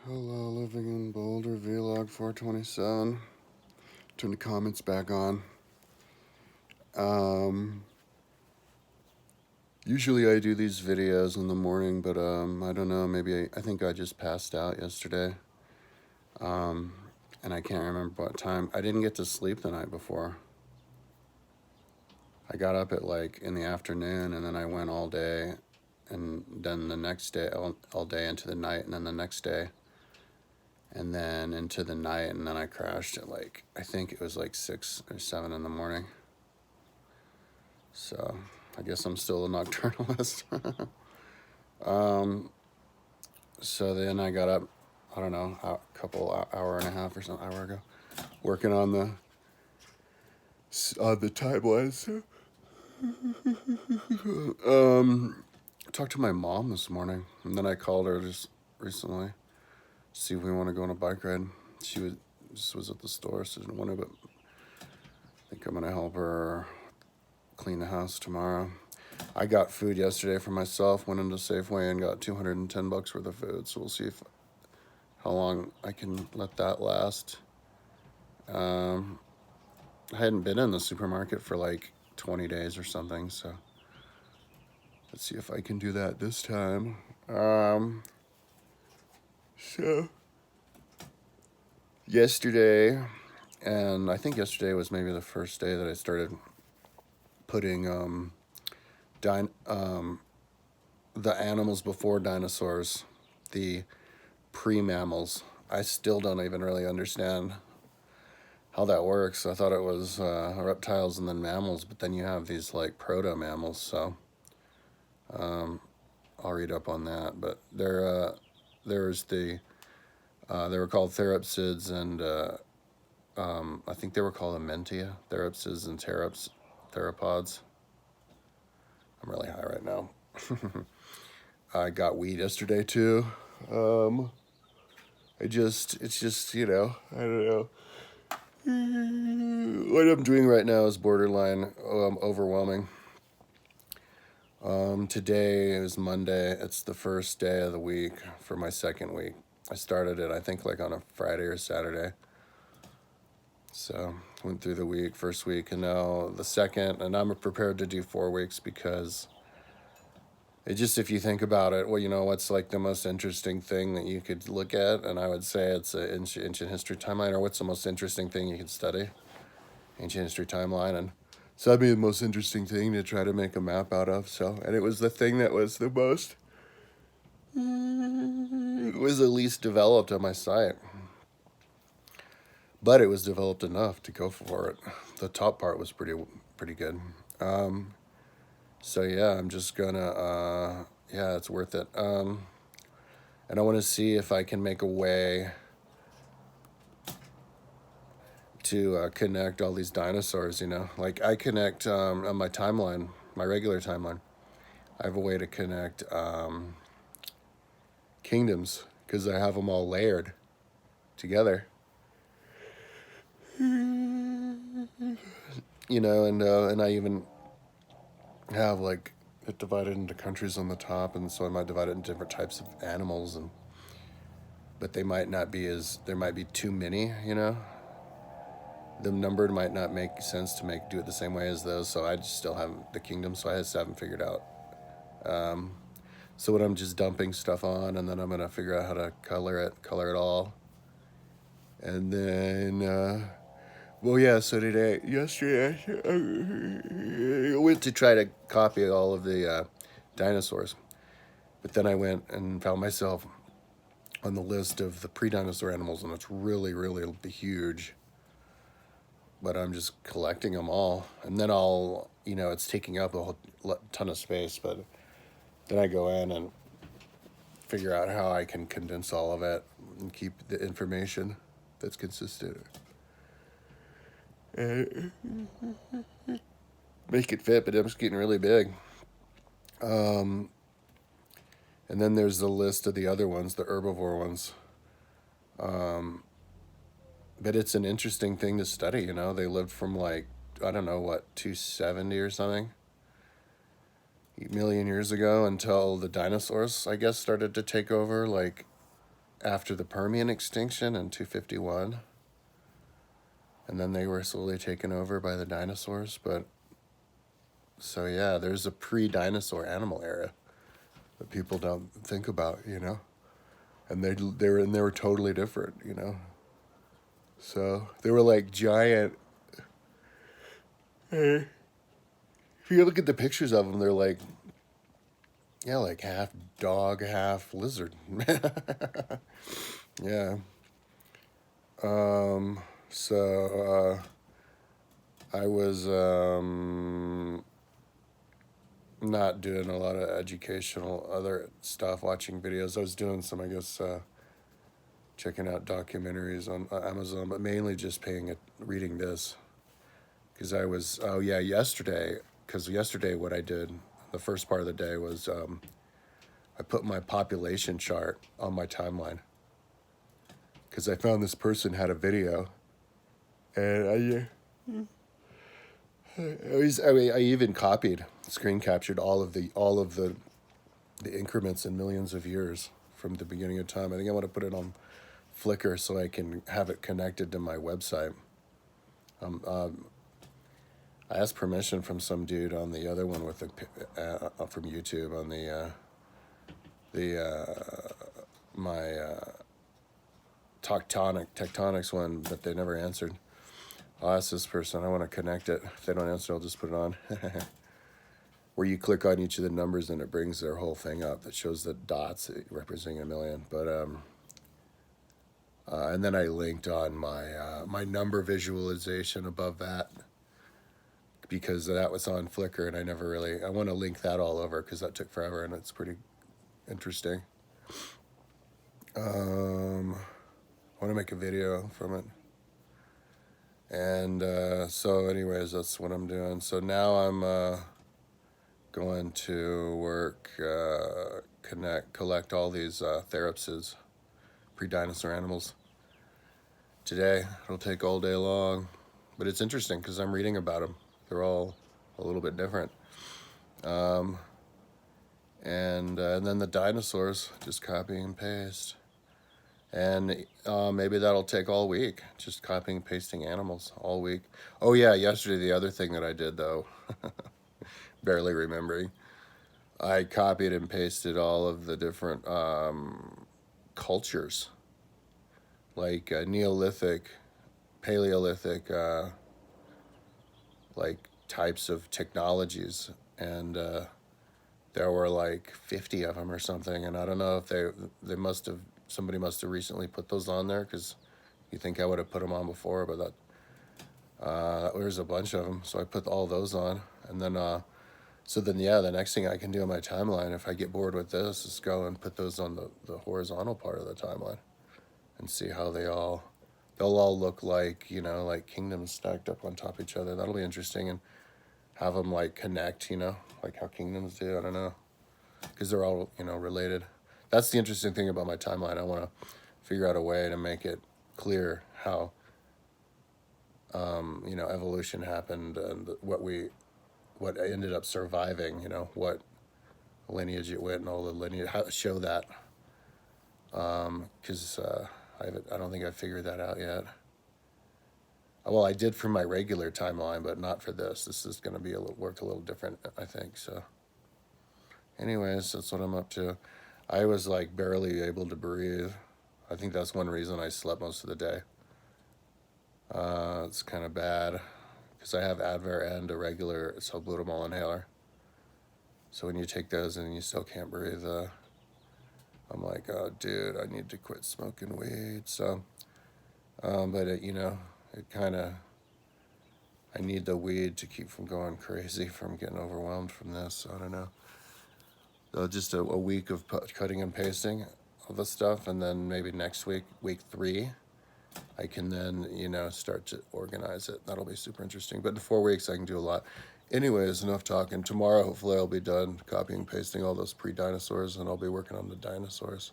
Hello, living in Boulder, vlog 427. Turn the comments back on. Um, Usually I do these videos in the morning, but I don't know, maybe I think I just passed out yesterday. And I can't remember what time. I didn't get to sleep the night before. I got up at like in the afternoon, and then I went all day, and then the next day, all day into the night, and then the next day, and then into the night, and then I crashed at like, I think it was like 6 or 7 in the morning. So I guess I'm still a nocturnalist. So then I got up, I don't know, a couple hour and a half or something, hour ago, working on the timeline. Talked to my mom this morning, and then I called her just recently, see if we want to go on a bike ride. She just was at the store, so didn't want to, but I think I'm gonna help her clean the house tomorrow. I got food yesterday for myself, went into Safeway and got $210 worth of food, so we'll see how long I can let that last. I hadn't been in the supermarket for like 20 days or something, so let's see if I can do that this time. So yesterday, and I think yesterday was maybe the first day that I started putting the animals before dinosaurs, the pre-mammals. I still don't even really understand how that works. I thought it was reptiles and then mammals, but then you have these like proto-mammals, so I'll read up on that. But there's they were called therapsids, and I think they were called amentia, therapsids and theropods. I'm really high right now. I got weed yesterday too. It's just, I don't know. What I'm doing right now is borderline overwhelming. Today is Monday. It's the first day of the week for my second week. I started it, I think, like on a Friday or Saturday. So went through the week, first week, and now the second. And I'm prepared to do 4 weeks because it just, if you think about it, well, what's like the most interesting thing that you could look at? And I would say it's an ancient history timeline. Or what's the most interesting thing you could study? Ancient history timeline. And so that'd be the most interesting thing to try to make a map out of. So, and it was the thing that was the most, it was the least developed on my site. But it was developed enough to go for it. The top part was pretty good. So yeah, I'm just gonna, yeah, it's worth it. And I want to see if I can make a way to connect all these dinosaurs, Like I connect on my timeline, my regular timeline. I have a way to connect kingdoms because I have them all layered together. And I even have like it divided into countries on the top, and so I might divide it into different types of animals, but they might not be there might be too many, The number might not make sense to do it the same way as those, so I just still have the kingdom, so I just haven't figured out. So what I'm just dumping stuff on, and then I'm gonna figure out how to color it all, and then. Well, yeah, so yesterday, I went to try to copy all of the dinosaurs, but then I went and found myself on the list of the pre-dinosaur animals, and it's really, really huge. But I'm just collecting them all, and then it's taking up a whole ton of space, but then I go in and figure out how I can condense all of it and keep the information that's consistent. Make it fit, but it's getting really big. And then there's the list of the other ones, the herbivore ones. But it's an interesting thing to study, They lived from like, I don't know, what, 270 or something? 8 million years ago until the dinosaurs, I guess, started to take over, like after the Permian extinction in 251. And then they were slowly taken over by the dinosaurs. But so yeah, there's a pre-dinosaur animal era that people don't think about, you know. And they were totally different, you know. So they were like giant. If you look at the pictures of them, they're like, yeah, like half dog, half lizard. Yeah. So I was not doing a lot of educational other stuff, watching videos. I was doing some, I guess, checking out documentaries on Amazon, but mainly just reading this. Because I was, oh yeah, yesterday what I did, the first part of the day was I put my population chart on my timeline. Because I found this person had a video, and I even screen captured all of the increments in millions of years from the beginning of time. I think I want to put it on Flickr so I can have it connected to my website. I asked permission from some dude on the other one with from YouTube on my tectonics one, but they never answered. I'll ask this person. I want to connect it. If they don't answer, I'll just put it on. Where you click on each of the numbers and it brings their whole thing up that shows the dots representing a million. But and then I linked on my number visualization above that, because that was on Flickr, and I want to link that all over because that took forever and it's pretty interesting. I want to make a video from it. And so anyways, that's what I'm doing. So now I'm going to work, collect all these therapsids, pre-dinosaur animals. Today, it'll take all day long. But it's interesting because I'm reading about them. They're all a little bit different. And then the dinosaurs, just copy and paste. And maybe that'll take all week, just copying and pasting animals all week. Oh yeah, yesterday the other thing that I did though, barely remembering, I copied and pasted all of the different cultures, like Neolithic, Paleolithic, like types of technologies, and there were like 50 of them or something, and I don't know if somebody must have recently put those on there, because you think I would have put them on before, but there's a bunch of them, so I put all those on, and then the next thing I can do on my timeline, if I get bored with this, is go and put those on the horizontal part of the timeline, and see how they'll all look like, you know, like kingdoms stacked up on top of each other. That'll be interesting, and have them like connect, you know, like how kingdoms do. I don't know, because they're all, you know, related. That's the interesting thing about my timeline. I want to figure out a way to make it clear how, you know, evolution happened, and what ended up surviving, you know, what lineage it went, and all the lineage, how to show that. Because I don't think I figured that out yet. Well, I did for my regular timeline, but not for this. This is going to be work a little different, I think. So anyways, that's what I'm up to. I was like barely able to breathe. I think that's one reason I slept most of the day. It's kind of bad because I have Advair and a regular salbutamol inhaler. So when you take those and you still can't breathe, I'm like, oh, dude, I need to quit smoking weed. So, but it, you know, it kind of, I need the weed to keep from going crazy, from getting overwhelmed from this. So I don't know. So just a week of cutting and pasting all the stuff, and then maybe next week, week 3, I can then, you know, start to organize it. That'll be super interesting. But in 4 weeks, I can do a lot. Anyways, enough talking. Tomorrow, hopefully, I'll be done copying and pasting all those pre-dinosaurs, and I'll be working on the dinosaurs.